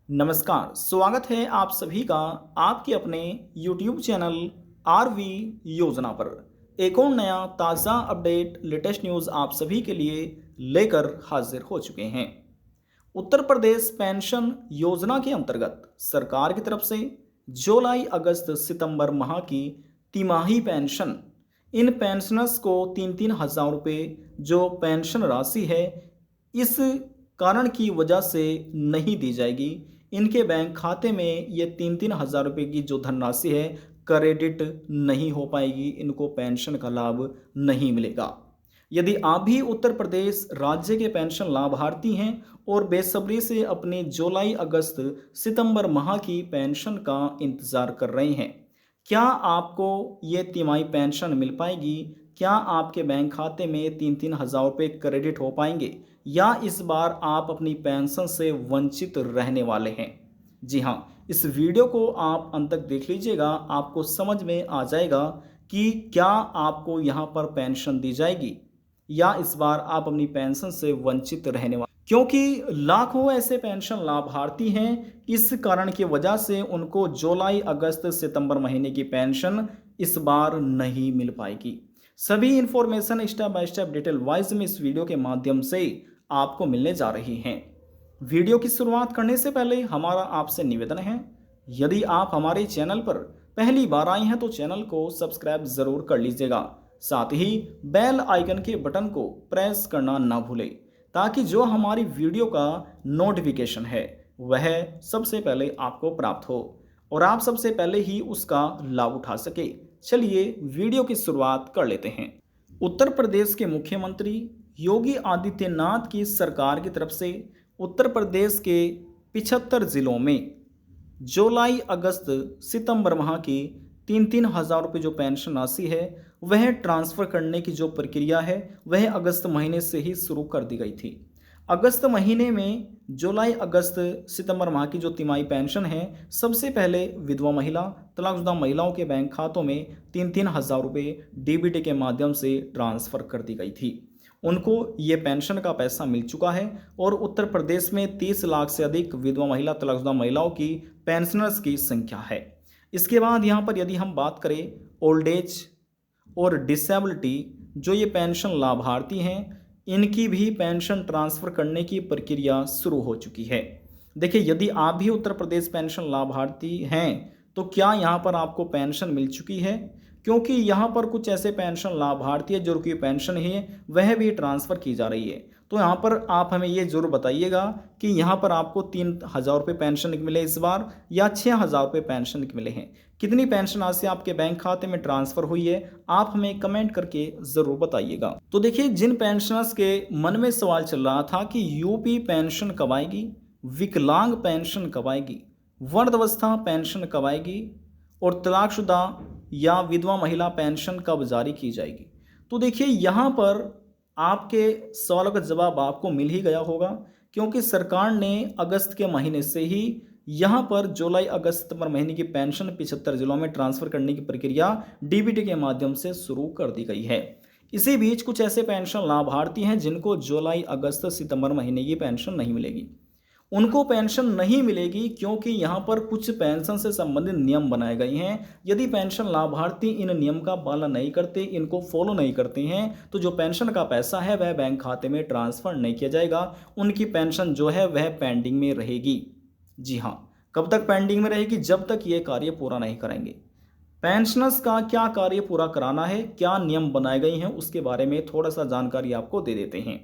नमस्कार, स्वागत है आप सभी का आपके अपने YouTube चैनल आरवी योजना पर। एक और नया ताज़ा अपडेट लेटेस्ट न्यूज़ आप सभी के लिए लेकर हाजिर हो चुके हैं। उत्तर प्रदेश पेंशन योजना के अंतर्गत सरकार की तरफ से जुलाई अगस्त सितंबर माह की तिमाही पेंशन, इन पेंशनर्स को 3-3 हज़ार रुपये जो पेंशन राशि है इस कारण की वजह से नहीं दी जाएगी। इनके बैंक खाते में ये 3-3 हज़ार रुपये की जो धनराशि है क्रेडिट नहीं हो पाएगी, इनको पेंशन का लाभ नहीं मिलेगा। यदि आप भी उत्तर प्रदेश राज्य के पेंशन लाभार्थी हैं और बेसब्री से अपने जुलाई अगस्त सितंबर माह की पेंशन का इंतज़ार कर रहे हैं, क्या आपको ये तिमाही पेंशन मिल पाएगी? क्या आपके बैंक खाते में 3-3 हज़ार रुपये क्रेडिट हो पाएंगे या इस बार आप अपनी पेंशन से वंचित रहने वाले हैं? जी हाँ, इस वीडियो को आप अंत तक देख लीजिएगा, आपको समझ में आ जाएगा कि क्या आपको यहाँ पर पेंशन दी जाएगी या इस बार आप अपनी पेंशन से वंचित रहने वाले, क्योंकि लाखों ऐसे पेंशन लाभार्थी हैं इस कारण की वजह से उनको जुलाई अगस्त सितंबर महीने की पेंशन इस बार नहीं मिल पाएगी। सभी information step by step detail wise में इस वीडियो के माध्यम से आपको मिलने जा रही हैं। वीडियो की शुरुआत करने से पहले हमारा आपसे निवेदन है, यदि आप हमारे चैनल पर पहली बार आए हैं तो चैनल को सब्सक्राइब ज़रूर कर लीजिएगा, साथ ही बेल आइकन के बटन को प्रेस करना ना भूलें ताकि जो हमारी वीडियो का नोटिफिकेशन है वह सबसे पहले आपको प्राप्त हो और आप सबसे पहले ही उसका लाभ उठा सके। चलिए वीडियो की शुरुआत कर लेते हैं। उत्तर प्रदेश के मुख्यमंत्री योगी आदित्यनाथ की सरकार की तरफ से उत्तर प्रदेश के 75 जिलों में जुलाई अगस्त सितंबर माह की 3-3 हज़ार रुपये जो पेंशन राशि है वह ट्रांसफ़र करने की जो प्रक्रिया है वह अगस्त महीने से ही शुरू कर दी गई थी। अगस्त महीने में जुलाई अगस्त सितंबर माह की जो तिमाही पेंशन है सबसे पहले विधवा महिला, तलाकशुदा महिलाओं के बैंक खातों में 3-3 हज़ार रुपये डीबीटी के माध्यम से ट्रांसफ़र कर दी गई थी। उनको ये पेंशन का पैसा मिल चुका है और उत्तर प्रदेश में 30 लाख से अधिक विधवा महिला, तलाकशुदा महिलाओं की पेंशनर्स की संख्या है। इसके बाद यहाँ पर यदि हम बात करें ओल्ड एज और डिसेबिलिटी, जो ये पेंशन लाभार्थी हैं इनकी भी पेंशन ट्रांसफ़र करने की प्रक्रिया शुरू हो चुकी है। देखिए, यदि आप भी उत्तर प्रदेश पेंशन लाभार्थी हैं तो क्या यहाँ पर आपको पेंशन मिल चुकी है? क्योंकि यहाँ पर कुछ ऐसे पेंशन लाभार्थी है जो की पेंशन है वह भी ट्रांसफ़र की जा रही है। तो यहाँ पर आप हमें ये ज़रूर बताइएगा कि यहाँ पर आपको 3 हज़ार रुपये पेंशन मिले इस बार या 6 हज़ार रुपये पेंशन मिले हैं। कितनी पेंशन राशि आपके बैंक खाते में ट्रांसफ़र हुई है आप हमें कमेंट करके ज़रूर बताइएगा। तो देखिए, जिन पेंशनर्स के मन में सवाल चल रहा था कि यूपी पेंशन कब आएगी, विकलांग पेंशन कब आएगी, वृद्धावस्था पेंशन कब आएगी और तलाकशुदा या विधवा महिला पेंशन कब जारी की जाएगी, तो देखिए यहाँ पर आपके सवालों का जवाब आपको मिल ही गया होगा, क्योंकि सरकार ने अगस्त के महीने से ही यहाँ पर जुलाई अगस्त सितंबर महीने की पेंशन 75 जिलों में ट्रांसफ़र करने की प्रक्रिया डीबीटी के माध्यम से शुरू कर दी गई है। इसी बीच कुछ ऐसे पेंशन लाभार्थी हैं जिनको जुलाई अगस्त सितंबर महीने की पेंशन नहीं मिलेगी। उनको पेंशन नहीं मिलेगी क्योंकि यहाँ पर कुछ पेंशन से संबंधित नियम बनाए गए हैं। यदि पेंशन लाभार्थी इन नियम का पालन नहीं करते, इनको फॉलो नहीं करते हैं, तो जो पेंशन का पैसा है वह बैंक खाते में ट्रांसफ़र नहीं किया जाएगा। उनकी पेंशन जो है वह पेंडिंग में रहेगी। जी हाँ, कब तक पेंडिंग में रहेगी? जब तक ये कार्य पूरा नहीं करेंगे। पेंशनर्स का क्या कार्य पूरा कराना है, क्या नियम बनाए गए हैं, उसके बारे में थोड़ा सा जानकारी आपको दे देते हैं।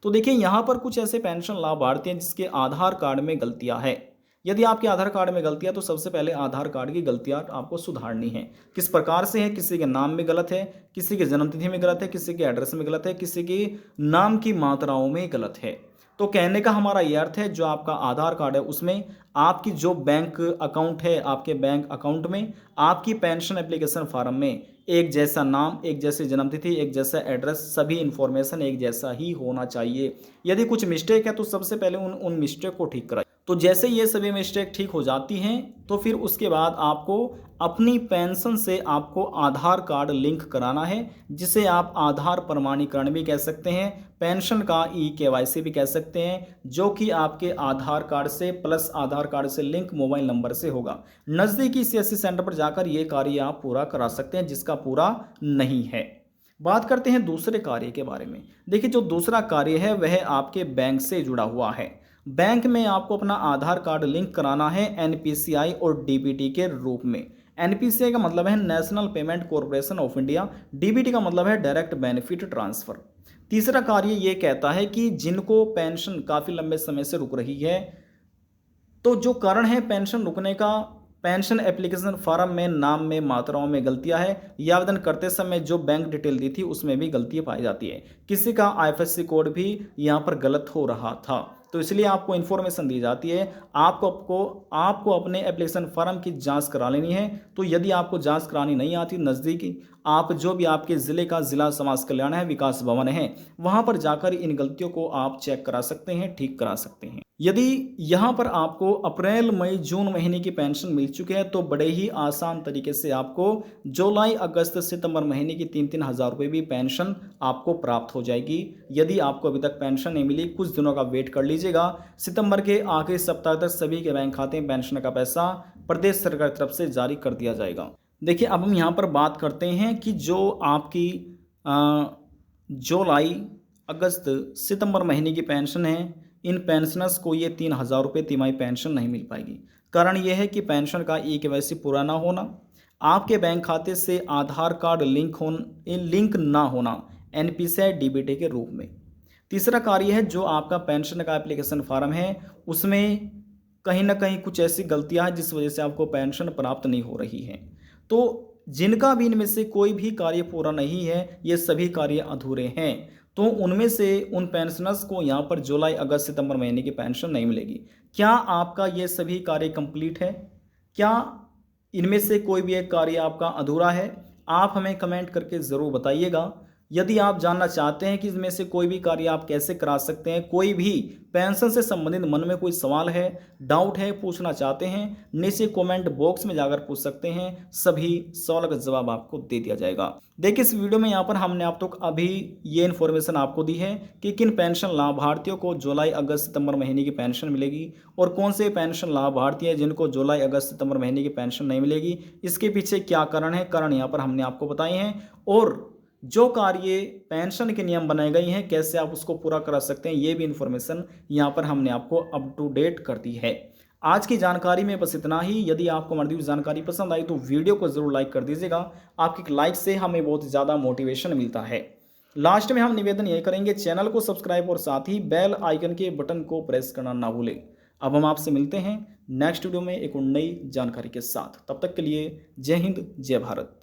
तो देखिए, यहाँ पर कुछ ऐसे पेंशन लाभार्थी हैं जिसके आधार कार्ड में गलतियाँ हैं। यदि आपके आधार कार्ड में गलतियाँ, तो सबसे पहले आधार कार्ड की गलतियाँ आपको सुधारनी है। किस प्रकार से है? किसी के नाम में गलत है, किसी की जन्मतिथि में गलत है, किसी के एड्रेस में गलत है, किसी की नाम की मात्राओं में गलत है। तो कहने का हमारा ये अर्थ है, जो आपका आधार कार्ड है उसमें आपकी जो बैंक अकाउंट है, आपके बैंक अकाउंट में आपकी पेंशन एप्लीकेशन फॉर्म में एक जैसा नाम, एक जैसी जन्मतिथि, एक जैसा एड्रेस, सभी इन्फॉर्मेशन एक जैसा ही होना चाहिए। यदि कुछ मिस्टेक है तो सबसे पहले उन मिस्टेक को ठीक कराइए। तो जैसे ये सभी मिस्टेक ठीक हो जाती हैं तो फिर उसके बाद आपको अपनी पेंशन से आपको आधार कार्ड लिंक कराना है, जिसे आप आधार प्रमाणीकरण भी कह सकते हैं। पेंशन का ई-केवाईसी भी कह सकते हैं, जो कि आपके आधार कार्ड से प्लस आधार कार्ड से लिंक मोबाइल नंबर से होगा। नज़दीकी सीएससी सेंटर पर जाकर ये कार्य आप पूरा करा सकते हैं, जिसका पूरा नहीं है। बात करते हैं दूसरे कार्य के बारे में। देखिए, जो दूसरा कार्य है वह आपके बैंक से जुड़ा हुआ है। बैंक में आपको अपना आधार कार्ड लिंक कराना है एनपीसीआई और डीबीटी के रूप में। एनपीसीआई का मतलब है national payment corporation of India, DBT का मतलब है डायरेक्ट बेनिफिट ट्रांसफ़र। तीसरा कार्य ये कहता है कि जिनको पेंशन काफ़ी लंबे समय से रुक रही है, तो जो कारण है पेंशन रुकने का, पेंशन एप्लीकेशन फॉर्म में नाम में मात्राओं में गलतियां है, या आवेदन करते समय जो बैंक डिटेल दी थी उसमें भी गलतियां पाई जाती है, किसी का आईएफएससी कोड भी यहाँ पर गलत हो रहा था, तो इसलिए आपको इन्फॉर्मेशन दी जाती है। आपको अपने एप्लीकेशन फॉर्म की जांच करा लेनी है। तो यदि आपको जांच करानी नहीं आती, नज़दीकी आप जो भी आपके ज़िले का जिला समाज कल्याण है, विकास भवन है, वहाँ पर जाकर इन गलतियों को आप चेक करा सकते हैं, ठीक करा सकते हैं। यदि यहाँ पर आपको अप्रैल मई जून महीने की पेंशन मिल चुकी है, तो बड़े ही आसान तरीके से आपको जुलाई अगस्त सितंबर महीने की 3-3 हज़ार रुपये भी पेंशन आपको प्राप्त हो जाएगी। यदि आपको अभी तक पेंशन नहीं मिली, कुछ दिनों का वेट कर लीजिएगा। सितंबर के आखिरी सप्ताह तक सभी के बैंक खाते में पेंशन का पैसा प्रदेश सरकार की तरफ से जारी कर दिया जाएगा। देखिए, अब हम यहाँ पर बात करते हैं कि जो आपकी जुलाई अगस्त सितंबर महीने की पेंशन है, इन पेंशनर्स को ये 3,000 रुपये तिमाही पेंशन नहीं मिल पाएगी। कारण यह है कि पेंशन का ई-केवाईसी पूरा ना होना, आपके बैंक खाते से आधार कार्ड लिंक ना होना एनपीसीआई डीबीटी के रूप में। तीसरा कार्य है, जो आपका पेंशन का एप्लीकेशन फॉर्म है उसमें कहीं ना कहीं कुछ ऐसी गलतियां हैं जिस वजह से आपको पेंशन प्राप्त नहीं हो रही है। तो जिनका भी इनमें से कोई भी कार्य पूरा नहीं है, ये सभी कार्य अधूरे हैं, तो उनमें से उन पेंशनर्स को यहाँ पर जुलाई अगस्त सितंबर महीने की पेंशन नहीं मिलेगी। क्या आपका ये सभी कार्य कंप्लीट है? क्या इनमें से कोई भी एक कार्य आपका अधूरा है? आप हमें कमेंट करके ज़रूर बताइएगा। यदि आप जानना चाहते हैं कि इसमें से कोई भी कार्य आप कैसे करा सकते हैं, कोई भी पेंशन से संबंधित मन में कोई सवाल है, डाउट है, पूछना चाहते हैं, नीचे कमेंट बॉक्स में जाकर पूछ सकते हैं। सभी सवालों का जवाब आपको दे दिया जाएगा। देखिए, इस वीडियो में यहाँ पर हमने आप तक अभी ये इन्फॉर्मेशन आपको दी है कि किन पेंशन लाभार्थियों को जुलाई अगस्त सितंबर महीने की पेंशन मिलेगी और कौन से पेंशन लाभार्थी हैं जिनको जुलाई अगस्त सितंबर महीने की पेंशन नहीं मिलेगी। इसके पीछे क्या कारण है, कारण यहाँ पर हमने आपको बताए हैं, और जो कार्य पेंशन के नियम बनाए गए हैं कैसे आप उसको पूरा करा सकते हैं, ये भी इन्फॉर्मेशन यहाँ पर हमने आपको अप टू डेट कर दी है। आज की जानकारी में बस इतना ही। यदि आपको हमारी जानकारी पसंद आई तो वीडियो को ज़रूर लाइक कर दीजिएगा। आपकी लाइक से हमें बहुत ज़्यादा मोटिवेशन मिलता है। लास्ट में हम निवेदन ये करेंगे, चैनल को सब्सक्राइब और साथ ही बेल आइकन के बटन को प्रेस करना ना भूलें। अब हम आपसे मिलते हैं नेक्स्ट वीडियो में एक नई जानकारी के साथ। तब तक के लिए जय हिंद, जय भारत।